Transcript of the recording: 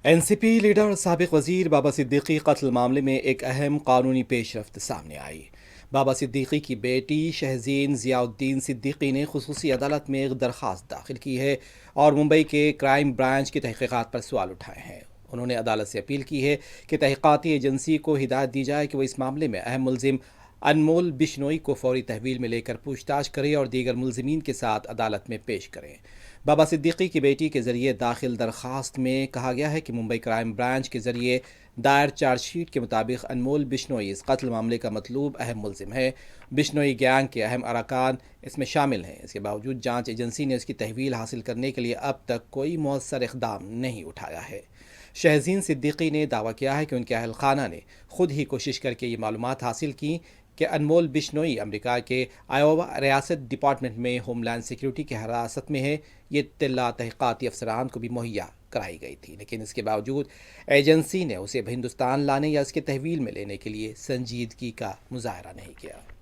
N C P leader اور سابق وزیر بابا صدیقی قتل معاملے میں ایک اہم قانونی پیش رفت سامنے آئی۔ بابا صدیقی کی بیٹی شہزین ضیاء الدین صدیقی نے خصوصی عدالت میں ایک درخواست داخل کی ہے اور ممبئی کے کرائم برانچ کی تحقیقات پر سوال اٹھائے ہیں۔ انہوں نے عدالت سے اپیل کی ہے کہ تحقیقاتی ایجنسی کو ہدایت دی جائے کہ وہ اس معاملے میں اہم ملزم انمول بشنوئی کو فوری تحویل میں لے کر پوچھ تاچھ کرے اور دیگر ملزمین کے ساتھ عدالت میں پیش کریں۔ بابا صدیقی کی بیٹی کے ذریعے داخل درخواست میں کہا گیا ہے کہ ممبئی کرائم برانچ کے ذریعے دائر چارج شیٹ کے مطابق انمول بشنوئی اس قتل معاملے کا مطلوب اہم ملزم ہے۔ بشنوئی گینگ کے اہم ارکان اس میں شامل ہیں۔ اس کے باوجود جانچ ایجنسی نے اس کی تحویل حاصل کرنے کے لیے اب تک کوئی مؤثر اقدام نہیں اٹھایا ہے۔ شہزین صدیقی نے دعویٰ کیا ہے کہ ان کے اہل خانہ نے خود ہی کوشش کر کے یہ معلومات حاصل کی کہ انمول بشنوئی امریکہ کے آئیووا ریاست ڈپارٹمنٹ میں ہوم لینڈ سیکیورٹی کی حراست میں ہے۔ یہ اطلاع تحقیقاتی افسران کو بھی مہیا کرائی گئی تھی، لیکن اس کے باوجود ایجنسی نے اسے ہندوستان لانے یا اس کے تحویل میں لینے کے لیے سنجیدگی کا مظاہرہ نہیں کیا۔